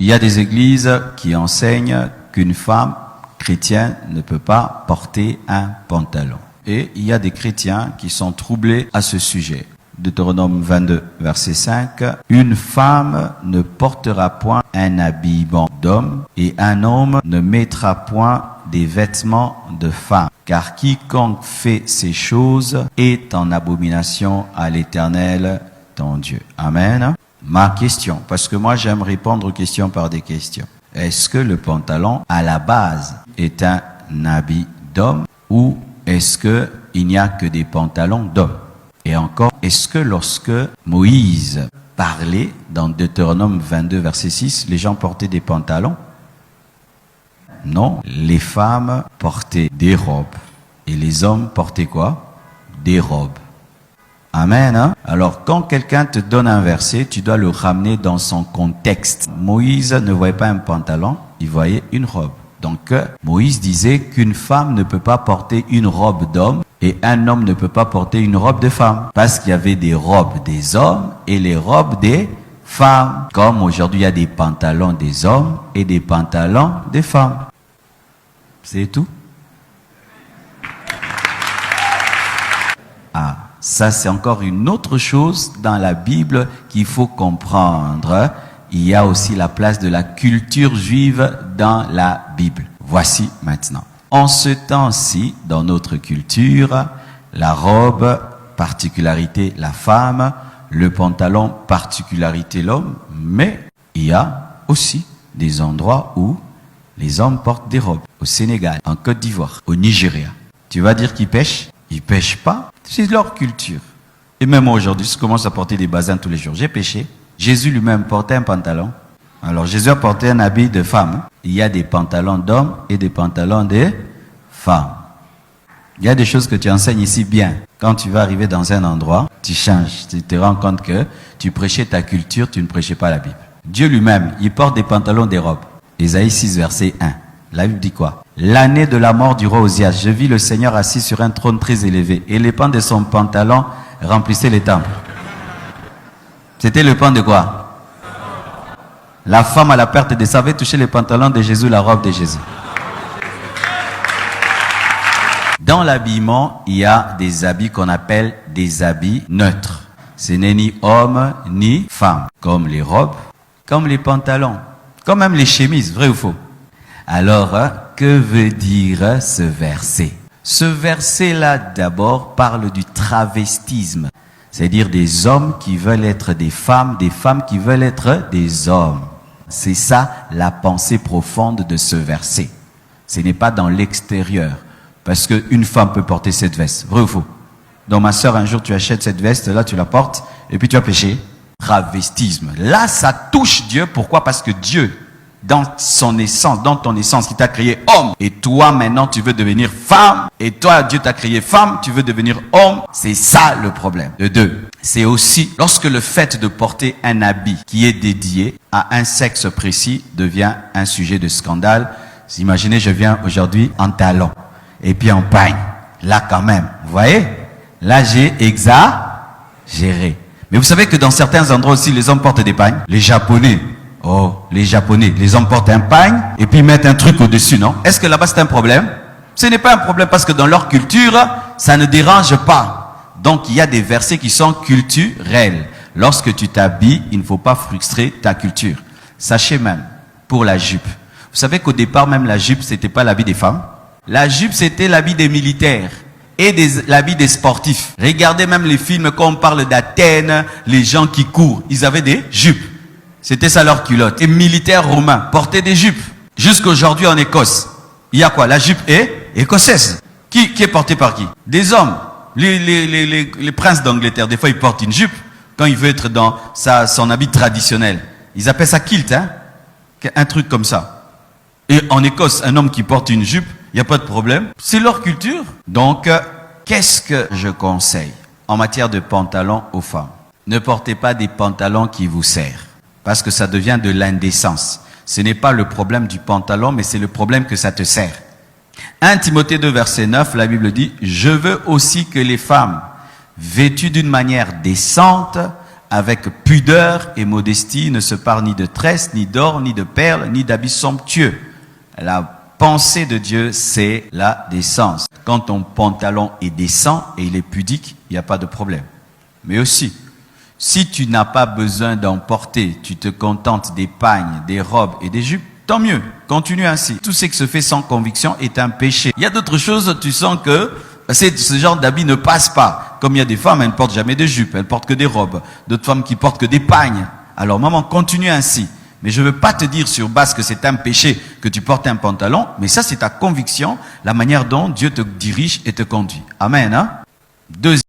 Il y a des églises qui enseignent qu'une femme chrétienne ne peut pas porter un pantalon. Et il y a des chrétiens qui sont troublés à ce sujet. Deutéronome 22, verset 5. Une femme ne portera point un habillement d'homme et un homme ne mettra point des vêtements de femme. Car quiconque fait ces choses est en abomination à l'Éternel, ton Dieu. Amen. Ma question, parce que moi j'aime répondre aux questions par des questions. Est-ce que le pantalon, à la base, est un habit d'homme ou est-ce qu'il n'y a que des pantalons d'hommes? Et encore, est-ce que lorsque Moïse parlait dans Deutéronome 22, verset 6, les gens portaient des pantalons? Non, les femmes portaient des robes et les hommes portaient quoi? Des robes. Amen. Hein? Alors, quand quelqu'un te donne un verset, tu dois le ramener dans son contexte. Moïse ne voyait pas un pantalon, il voyait une robe. Donc, Moïse disait qu'une femme ne peut pas porter une robe d'homme et un homme ne peut pas porter une robe de femme. Parce qu'il y avait des robes des hommes et les robes des femmes. Comme aujourd'hui, il y a des pantalons des hommes et des pantalons des femmes. C'est tout. Ah. Ça, c'est encore une autre chose dans la Bible qu'il faut comprendre. Il y a aussi la place de la culture juive dans la Bible. Voici maintenant. En ce temps-ci, dans notre culture, la robe, particularité la femme, le pantalon, particularité l'homme, mais il y a aussi des endroits où les hommes portent des robes. Au Sénégal, en Côte d'Ivoire, au Nigeria. Tu vas dire qu'ils pêchent? Ils pêchent pas. C'est leur culture. Et même moi aujourd'hui, je commence à porter des bazins tous les jours. J'ai péché. Jésus lui-même portait un pantalon. Alors Jésus a porté un habit de femme. Il y a des pantalons d'hommes et des pantalons de femmes. Il y a des choses que tu enseignes ici bien. Quand tu vas arriver dans un endroit, tu changes. Tu te rends compte que tu prêchais ta culture, tu ne prêchais pas la Bible. Dieu lui-même, il porte des pantalons, des robes. Ésaïe 6, verset 1. La Bible dit quoi? L'année de la mort du roi Osias, je vis le Seigneur assis sur un trône très élevé, et les pans de son pantalon remplissaient les temples. C'était le pan de quoi? La femme à la perte de savait toucher les pantalons de Jésus, la robe de Jésus. Dans l'habillement, il y a des habits qu'on appelle des habits neutres. Ce n'est ni homme ni femme, comme les robes, comme les pantalons, comme même les chemises, vrai ou faux? Alors, que veut dire ce verset? Ce verset-là, d'abord, parle du travestisme. C'est-à-dire des hommes qui veulent être des femmes qui veulent être des hommes. C'est ça la pensée profonde de ce verset. Ce n'est pas dans l'extérieur. Parce qu'une femme peut porter cette veste. Vrai ou faux? Donc ma soeur, un jour, tu achètes cette veste, là, tu la portes, et puis tu as péché. Travestisme. Là, ça touche Dieu. Pourquoi? Parce que Dieu, dans son essence, dans ton essence, qui t'a créé homme, et toi maintenant tu veux devenir femme, et toi Dieu t'a créé femme, tu veux devenir homme, c'est ça le problème. De deux, c'est aussi lorsque le fait de porter un habit qui est dédié à un sexe précis devient un sujet de scandale. Imaginez, je viens aujourd'hui en talons, et puis en pagne, là quand même, vous voyez, là j'ai exagéré. Mais vous savez que dans certains endroits aussi les hommes portent des pagnes, les Japonais. Oh, les Japonais, les hommes portent un pagne et puis mettent un truc au-dessus, non? Est-ce que là-bas c'est un problème? Ce n'est pas un problème parce que dans leur culture, ça ne dérange pas. Donc il y a des versets qui sont culturels. Lorsque tu t'habilles, il ne faut pas frustrer ta culture. Sachez même, pour la jupe. Vous savez qu'au départ, même la jupe, c'était pas l'habit des femmes. La jupe, c'était l'habit des militaires et l'habit des sportifs. Regardez même les films quand on parle d'Athènes, les gens qui courent, ils avaient des jupes. C'était ça leur culotte. Les militaires romains portaient des jupes. Jusqu'aujourd'hui en Écosse, il y a quoi? La jupe est écossaise. Qui est portée par qui? Des hommes. Les princes d'Angleterre, des fois ils portent une jupe quand il veut être dans son habit traditionnel. Ils appellent ça kilt, hein? Un truc comme ça. Et en Écosse, un homme qui porte une jupe, il n'y a pas de problème. C'est leur culture. Donc, qu'est-ce que je conseille en matière de pantalons aux femmes? Ne portez pas des pantalons qui vous serrent. Parce que ça devient de l'indécence. Ce n'est pas le problème du pantalon, mais c'est le problème que ça te sert. 1 Timothée 2, verset 9, la Bible dit « Je veux aussi que les femmes, vêtues d'une manière décente, avec pudeur et modestie, ne se parle ni de tresse, ni d'or, ni de perles, ni d'habits somptueux. La pensée de Dieu, c'est la décence. Quand ton pantalon est décent et il est pudique, il n'y a pas de problème. Mais aussi, si tu n'as pas besoin d'en porter, tu te contentes des pagnes, des robes et des jupes, tant mieux, continue ainsi. Tout ce qui se fait sans conviction est un péché. Il y a d'autres choses, tu sens que ce genre d'habit ne passe pas. Comme il y a des femmes, elles ne portent jamais de jupes, elles portent que des robes. D'autres femmes qui portent que des pagnes. Alors maman, continue ainsi. Mais je ne veux pas te dire sur base que c'est un péché que tu portes un pantalon, mais ça c'est ta conviction, la manière dont Dieu te dirige et te conduit. Amen. Hein? Deuxième.